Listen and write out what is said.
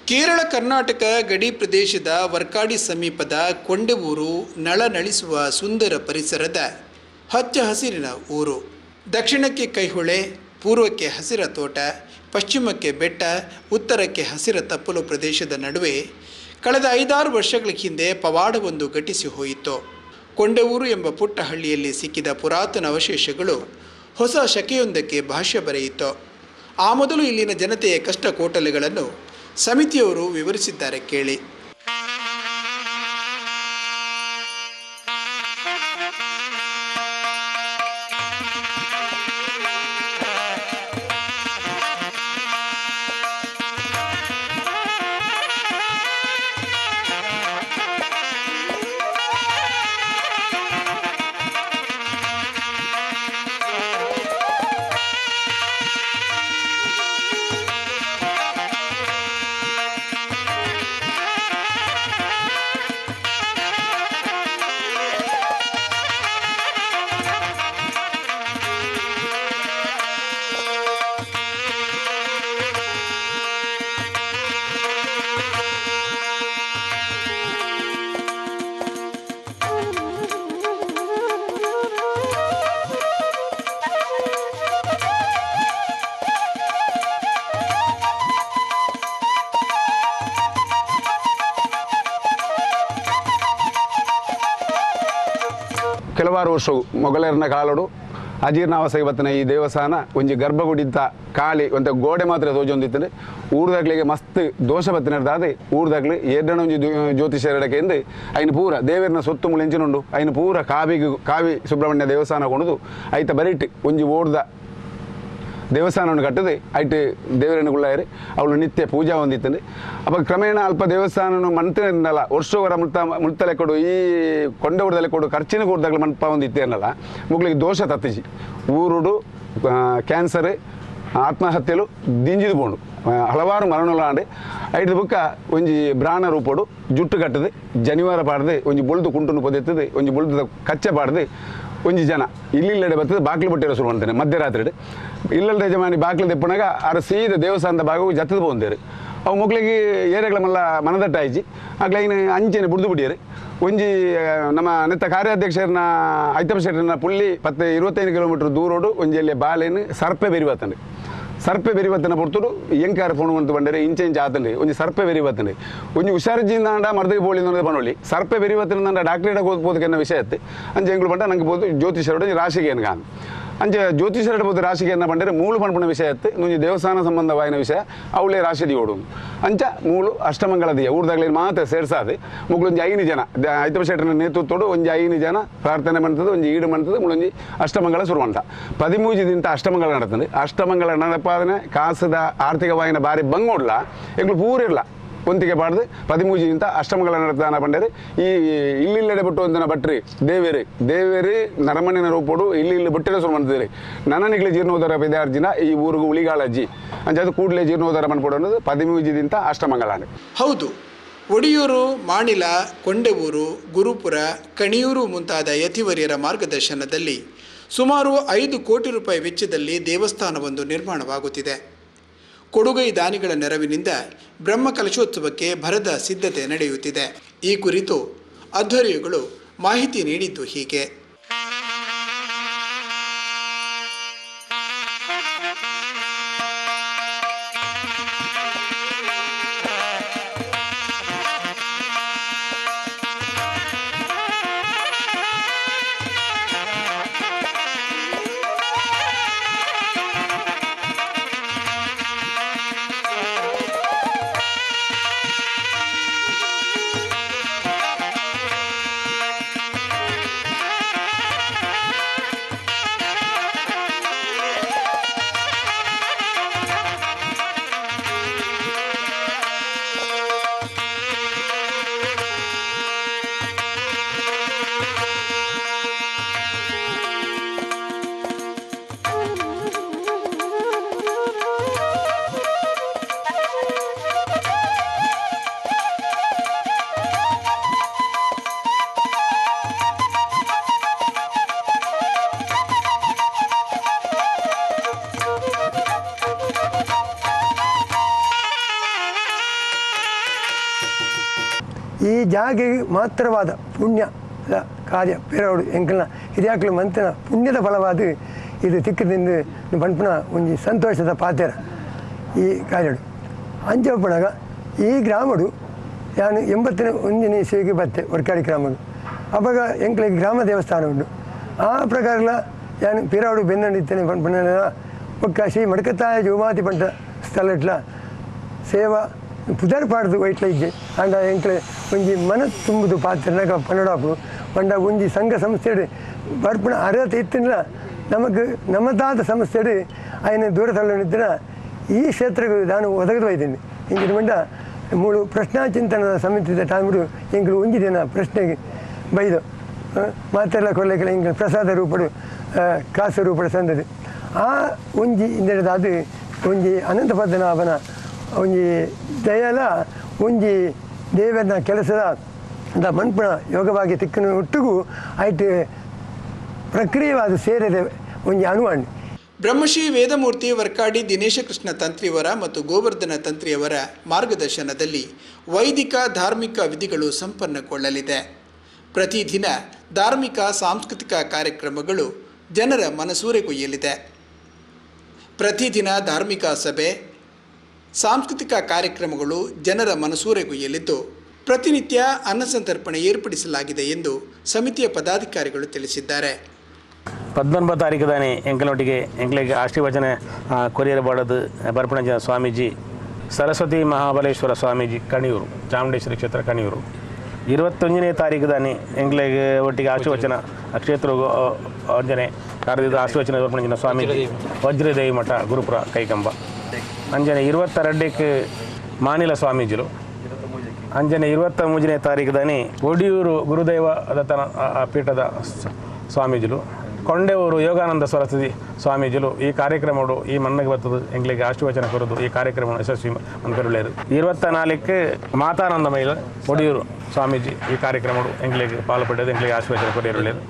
ಕೇರಳ ಕರ್ನಾಟಕ ಗಡಿ ಪ್ರದೇಶದ ವರ್ಕಾಡಿ ಸಮೀಪದ ಕೊಂಡೆವೂರು ನಳನಳಿಸುವ ಸುಂದರ ಪರಿಸರದ ಹಚ್ಚ ಹಸಿರಿನ ಊರು. ದಕ್ಷಿಣಕ್ಕೆ ಕೈಹೊಳೆ, ಪೂರ್ವಕ್ಕೆ ಹಸಿರ ತೋಟ, ಪಶ್ಚಿಮಕ್ಕೆ ಬೆಟ್ಟ, ಉತ್ತರಕ್ಕೆ ಹಸಿರ ತಪ್ಪಲು ಪ್ರದೇಶದ ನಡುವೆ ಕಳೆದ 5-6 ವರ್ಷಗಳ ಹಿಂದೆ ಪವಾಡವೊಂದು ಘಟಿಸಿ ಹೋಯಿತು. ಕೊಂಡೆವೂರು ಎಂಬ ಪುಟ್ಟ ಹಳ್ಳಿಯಲ್ಲಿ ಸಿಕ್ಕಿದ ಪುರಾತನ ಅವಶೇಷಗಳು ಹೊಸ ಶಕೆಯೊಂದಕ್ಕೆ ಭಾಷ್ಯ ಬರೆಯಿತು. ಆ ಮೊದಲು ಇಲ್ಲಿನ ಜನತೆಯ ಕಷ್ಟ ಕೋಟಲೆಗಳನ್ನು ಸಮಿತಿಯವರು ವಿವರಿಸಿದ್ದಾರೆ, ಕೇಳಿ. ಕೆಲವಾರು ವರ್ಷವು ಮೊಘಲರನ ಕಾಲಡು ಅಜೀರ್ಣಾವಸ್ಥೆ ಇವತ್ತಿನ ಈ ದೇವಸ್ಥಾನ ಒಂಜಿ ಗರ್ಭಗುಡಿತ ಕಾಳಿ ಒಂದು ಗೋಡೆ ಮಾತ್ರ ತೋಜೊಂದಿತ್ತು. ಊರ್ದಾಗ್ಲಿಗೆ ಮಸ್ತ್ ದೋಷ ಬತ್ತಿನದಾದ ಊರ್ದಾಗ್ಲಿ ಒಂಜಿ ಜ್ಯೋತಿಷರಡಕ್ಕೆ ಎಂದು ಐನು ಪೂರ ದೇವರನ್ನ ಸೊತ್ತು ಮುಳೆಂಚಿನುಂಡು ಐನು ಪೂರ ಕಾವಿ ಸುಬ್ರಹ್ಮಣ್ಯ ದೇವಸ್ಥಾನ ಕೊಂಡುದು ಐತ ಬರಿಟ್ ಒಂಜಿ ಓಡ್ದ ದೇವಸ್ಥಾನವನ್ನು ಕಟ್ಟದೆ ಐಟ್ ದೇವರನ್ನು ಗುಳ್ಳಾಯರು ಅವಳು ನಿತ್ಯ ಪೂಜಾ ಹೊಂದಿತ್ತಂದು. ಅಪ್ಪ ಕ್ರಮೇಣ ಅಲ್ಪ ದೇವಸ್ಥಾನ ಮಂತ್ರಲ್ಲ ವರ್ಷವರ ಮುಳ್ತಲೆ ಕೊಡು ಈ ಕೊಂಡವರದಲ್ಲೇ ಕೊಡು ಖರ್ಚಿನ ಕೊಡ್ದಾಗಲು ಮಂಟಪ ಹೊಂದಿತ್ತೇನಲ್ಲ ಮುಗ್ಲಿಗೆ ದೋಷ ತತ್ತಿಸಿ ಊರುಡು ಕ್ಯಾನ್ಸರ್ ಆತ್ಮಹತ್ಯೆಲು ದಿಂಜಿದು ಬೋಂಡು ಹಲವಾರು ಮರಣಲಾಂಡೆ ಐದು ಬುಕ್ಕ ಒಂಜಿ ಬ್ರಾಣ ರೂಪಡು ಜುಟ್ಟು ಕಟ್ಟದೆ ಜನಿವಾರ ಪಾಡ್ದೆ ಒಂಜಿ ಬೊಳ್ದು ಕುಂಟುನು ಪೊದೆತ್ತದೆ ಒಂಜಿ ಬೊಳ್ದು ಕಚ್ಚೆ ಪಾಡ್ದೆ ಒಂಜಿ ಜನ ಇಲ್ಲಿಲ್ಲಡೆ ಬರ್ತದೆ ಬಾಕ್ಲು ಬಟ್ಟಿರೋ ಶುರು ಮಾಡ್ತೇನೆ ಮಧ್ಯರಾತ್ರಿ ಇಲ್ಲದ ಯಜಮಾನಿ ಬಾಕ್ಲು ತೆಪ್ಪನಾಗ ಅರ ಸೀದ ದೇವಸ್ಥಾನದ ಭಾಗವು ಜತ್ತದ ಬಂದೇರು ಅವು ಮುಗ್ಲಿಗೆ ಏರೆಗಳ ಮಲ್ಲ ಮನದಟ್ಟಾಯ್ಚಿ ಆಗ್ಲೈನ ಅಂಚೆನೆ ಬುಡ್ದು ಬಿಟ್ಟಿಯರು ಒಂಜಿ ನಮ್ಮ ನೆತ್ತ ಕಾರ್ಯಾಧ್ಯಕ್ಷರನ್ನ ಐತಪ್ಪ ಶೆಟ್ಟರನ್ನ ಪುಳ್ಳಿ 25 ಕಿಲೋಮೀಟರ್ ದೂರೋಡು ಒಂಜಿಯಲ್ಲಿ ಬಾಲೇನು ಸರ್ಪೆ ಬೆರಿಬತ್ತಂಡು ಸರ್ಪೆ ಬೆರಿಬತ್ತನ ಪೊರ್ತುಡು ಎಂಕಾರ ಫೋನ್ ಅಂತ ಬಂದರೆ ಇಂಚೆ ಆತಂಡಿ ಒಂಜಿ ಸರ್ಪೆ ಬೆರಿಬತ್ತಂಡಿ ಒಂಜಿ ಹುಷಾರಿಜಿಂದ ಮರ್ದಗೆ ಬೋಳಿ ಅನ್ನೋದು ಬನ್ನೊಳ್ಳಿ ಸರ್ಪೆ ಬೆರಿಬತ್ತನ ಡಾಕ್ಟರ್ ಓದ್ಬೋದು ಎನ್ನ ವಿಷಯ ಎತ್ತು ಅಂಚೆ ಎಂಗಳು ಬಂಡ ನಂಗೆ ಬೋದು ಜ್ಯೋತಿಷರು ರಾಶಿಗೆ ಏನು ಕಾನು ಅಂಚೆ ಜ್ಯೋತಿಷರು ಬೋದು ರಾಶಿಗೆ ಏನ ಬಂದರೆ ಮೂಳು ಪಣಪಣ ವಿಷಯ ಎತ್ತು ನುಂಜಿ ದೇವಸ್ಥಾನ ಸಂಬಂಧವಾಯಿನ ವಿಷಯ ಅವಳೇ ರಾಶಿದಿ ಓಡು ಅಂಚ ಮೂಳು ಅಷ್ಟಮಂಗಳದಿಯ ಊರ್ದಾಗ್ಲೇನು ಮಾತ್ರ ಸೇರ್ಸಾದೆ ಮುಗ್ಲೊಂಜಿ 5 ಜನ ಐತಪ್ಪ ಶೆಟ್ಟರನ ನೇತೃತ್ವಡು ಒಂಜಿ 5 ಜನ ಪ್ರಾರ್ಥನೆ ಮಾಡ್ತದೆ ಒಂಜಿ ಈಡು ಮಾಡ್ತದೆ ಮುಳೊಂಜಿ ಅಷ್ಟಮಂಗಳ ಶುರುವಂಟ 13 ದಿಂತ ಅಷ್ಟಮಂಗಳ ನಡತದೆ ಅಷ್ಟಮಂಗಳ ನಡಪಾದನೆ ಕಾಸದ ಆರ್ಥಿಕವಾಯಿನ ಬಾರಿ ಬಂಗೋಡ್ಲ ಎಂಗ್ಳು ಪೂರಿರ್ಲ ಒಂತಿಗೆ ಪಾಡ್ದು 13 ದಿಂತ ಅಷ್ಟಮಂಗಳ ನಡತಾನ ಬಂದರೆ ಈ ಇಲ್ಲಿಲ್ಲೆಡೆ ಬಿಟ್ಟು ಒಂದಿನ ಬಟ್ರಿ ದೇವೇರಿ ನರಮಣ್ಣಿನ ರೂಪಡು ಇಲ್ಲಿ ಬಿಟ್ಟಿರೋ ಶುರು ಮಾಡ್ತಿದ್ರಿ ನನನಿಗ್ಲಿ ಜೀರ್ಣೋದ್ಧಾರ ವಿದ್ಯಾರ್ಜಿನ ಈ ಊರಿಗೂ ಉಳಿಗಾಳಜ್ಜಿ ಅಂಚೆ ಅದು ಕೂಡಲೇ ಜೀರ್ಣೋದ್ಧಾರ ಮಾಡ್ಕೊಡು ಅನ್ನೋದು 13 ದಿಂತ ಅಷ್ಟಮಂಗಳ. ಹೌದು, ಒಡಿಯೂರು, ಮಾಣಿಲ, ಕೊಂಡೆವೂರು, ಗುರುಪುರ, ಕಣಿಯೂರು ಮುಂತಾದ ಯತಿವರ್ಯರ ಮಾರ್ಗದರ್ಶನದಲ್ಲಿ ಸುಮಾರು 5 ಕೋಟಿ ರೂಪಾಯಿ ವೆಚ್ಚದಲ್ಲಿ ದೇವಸ್ಥಾನವೊಂದು ನಿರ್ಮಾಣವಾಗುತ್ತಿದೆ. ಕೊಡುಗೈ ದಾನಿಗಳ ನೆರವಿನಿಂದ ಬ್ರಹ್ಮಕಲಶೋತ್ಸವಕ್ಕೆ ಭರದ ಸಿದ್ಧತೆ ನಡೆಯುತ್ತಿದೆ. ಈ ಕುರಿತು ಅಧ್ವರ್ಯುಗಳು ಮಾಹಿತಿ ನೀಡಿದ್ದು ಹೀಗೆ. ಈ ಜಾಗೆಗೆ ಮಾತ್ರವಾದ ಪುಣ್ಯ ಕಾರ್ಯ ಬೇರೆಯವರು ಎಂಕಲ್ನ ಹಿರಿಯಾಕಲು ಮಂತಿನ ಪುಣ್ಯದ ಫಲವಾದ ಇದು ತಿಕ್ಕದಿಂದ ಪಂಪನ ಒಂಜಿ ಸಂತೋಷದ ಪಾತೆರ ಈ ಕಾರ್ಯಡು ಅಂಚಪ್ಪನಾಗ ಈ ಗ್ರಾಮಡು ನಾನು 81ನೇ ಇಸವಿಗೆ ಬತ್ತೆ ವರ್ಕಾಡಿ ಗ್ರಾಮಡು ಅವಾಗ ಎಂಕ್ಲಿಗೆ ಗ್ರಾಮ ದೇವಸ್ಥಾನ ಉಂಟು ಆ ಪ್ರಕಾರಲ ನಾನು ಪಿರಾಡು ಬೆನ್ನಡಿತ್ತೇನೆ ಪಂಪನ ಒಕ್ಕ ಶ್ರೀ ಮಡಕತ್ತಾಯ ಜೋಮಾತಿ ಪಂಟ ಸ್ಥಳ ಇಟ್ಲ ಸೇವಾ ಪುದರ್ ಪಾಡ್ದು ವೈಟ್ಲ ಇಜ್ಜೆ ಅಂಡ ಎಂಕ್ಲೆ ಒಂಜಿ ಮನ ತುಂಬುದು ಪಾತ್ರನಾಗ ಪನ್ನಡಾಪು ಪಂಡ ಒಂಜಿ ಸಂಘ ಸಂಸ್ಥೆಡು ಬರ್ಪಣ ಅರ್ಹತೆ ಇತ್ತಿನ ನಮಗೆ ನಮ್ಮದಾದ ಸಂಸ್ಥೆಡು ಆಯ್ನ ದೂರ ತಳ್ಳಿದ್ದ ಈ ಕ್ಷೇತ್ರಕ್ಕೆ ನಾನು ಒದಗದು ಹೋಯ್ತೀನಿ ಹಿಂಗಿನ ಮಂಡ ಮೂಳು ಪ್ರಶ್ನಾ ಚಿಂತನದ ಸಮಿತಿದ ಟೈಮ್ಡು ಎಂಗಳು ಒಂಜಿ ದಿನ ಪ್ರಶ್ನೆಗೆ ಬೈದು ಮಾತೆಲ್ಲ ಕೊಡ್ಲಿಕ್ಕೆಲ್ಲ ಹಿಂಗೆ ಪ್ರಸಾದ ರೂಪಡು ಕಾಸು ರೂಪಡು ಸಂದದು ಆ ಒಂಜಿ ಇಂದಿನದಾದ ಒಂಜಿ ಅನಂತ ಪದ್ಮನಾಭನ ಒಂಜಿ ದಯಲ ಒಂಜಿ ದೇವರನ ಕೆಲಸದ ಮನ್ಪಣ ಯೋಗವಾಗಿ ತಿಕ್ಕನ ಒಟ್ಟಿಗೂ ಆಯ್ತು ಪ್ರಕ್ರಿಯೆವಾದ ಸೇರಿದ ಒಂಜಿ ಅಣುವಾಣಿ ಬ್ರಹ್ಮಶ್ರೀ ವೇದಮೂರ್ತಿ ವರ್ಕಾಡಿ ದಿನೇಶ ಕೃಷ್ಣ ತಂತ್ರಿಯವರ ಮತ್ತು ಗೋವರ್ಧನ ತಂತ್ರಿಯವರ ಮಾರ್ಗದರ್ಶನದಲ್ಲಿ ವೈದಿಕ ಧಾರ್ಮಿಕ ವಿಧಿಗಳು ಸಂಪನ್ನಗೊಳ್ಳಲಿದೆ. ಪ್ರತಿದಿನ ಧಾರ್ಮಿಕ ಸಾಂಸ್ಕೃತಿಕ ಕಾರ್ಯಕ್ರಮಗಳು ಜನರ ಮನಸೂರೆಗೊಯ್ಯಲಿದೆ. ಪ್ರತಿದಿನ ಧಾರ್ಮಿಕ ಸಭೆ ಸಾಂಸ್ಕೃತಿಕ ಕಾರ್ಯಕ್ರಮಗಳು ಜನರ ಮನಸೂರೆಗೊಯ್ಯಲಿದ್ದು ಪ್ರತಿನಿತ್ಯ ಅನ್ನಸಂತರ್ಪಣೆ ಏರ್ಪಡಿಸಲಾಗಿದೆ ಎಂದು ಸಮಿತಿಯ ಪದಾಧಿಕಾರಿಗಳು ತಿಳಿಸಿದ್ದಾರೆ. 19 ತಾರೀಕು ದಾನೆ ಎಂಕಲೊಟ್ಟಿಗೆ ಎಂಕ್ಲಿಗೆ ಆಶೀರ್ವಚನ ಕೊರಿಯರಬಾಡದು ಬರ್ಪಣಜ ಸ್ವಾಮೀಜಿ ಸರಸ್ವತಿ ಮಹಾಬಲೇಶ್ವರ ಸ್ವಾಮೀಜಿ ಕಣಿಯೂರು ಚಾಮುಂಡೇಶ್ವರಿ ಕ್ಷೇತ್ರ ಕಣಿಯೂರು 21ನೇ ತಾರೀಕು ದಾನೆ ಎಂಕ್ಲಿಗೆ ಒಟ್ಟಿಗೆ ಆಶೀರ್ವಚನ ಕ್ಷೇತ್ರ ಅಂಜನೆ ಕರೆದಿದ್ದ ಆಶೀರ್ವಚನ ಬರ್ಪಣಜನ ಸ್ವಾಮೀಜಿ ವಜ್ರದೇವಿ ಮಠ ಗುರುಪುರ ಕೈಕಂಬ ಅಂಜನೆ 22ಕ್ಕೆ ಮಾನಿಲ ಸ್ವಾಮೀಜಿಲು ಅಂಜನೆ 23ನೇ ತಾರೀಕು ದಾನೆ ಒಡಿಯೂರು ಗುರುದೇವ ದತ್ತನ ಪೀಠದ ಸ್ವಾಮೀಜಿಲು ಕೊಂಡೆಯೂರು ಯೋಗಾನಂದ ಸರಸ್ವತಿ ಸ್ವಾಮೀಜಿಲು ಈ ಕಾರ್ಯಕ್ರಮಗಳು ಈ ಮಣ್ಣಿಗೆ ಬರ್ತದೆ ಎಂಗ್ಲಿಗೆ ಆಶೀರ್ವಚನ ಕೊಡೋದು ಈ ಕಾರ್ಯಕ್ರಮ ಯಶಸ್ವಿ ಅನ್ಪೆರುಳ್ಳೇರು 24ಕ್ಕೆ ಮಾತಾನಂದ ಮೈಲ ಒಡಿಯೂರು ಸ್ವಾಮೀಜಿ ಈ ಕಾರ್ಯಕ್ರಮಗಳು ಎಂಗ್ಲಿಗೆ ಪಾಲ್ಪಟ್ಟದು ಎಂಗ್ಲಿಗೆ ಆಶೀರ್ವಚನ ಕೊಡಿಯರುಳ್ಳೇರು.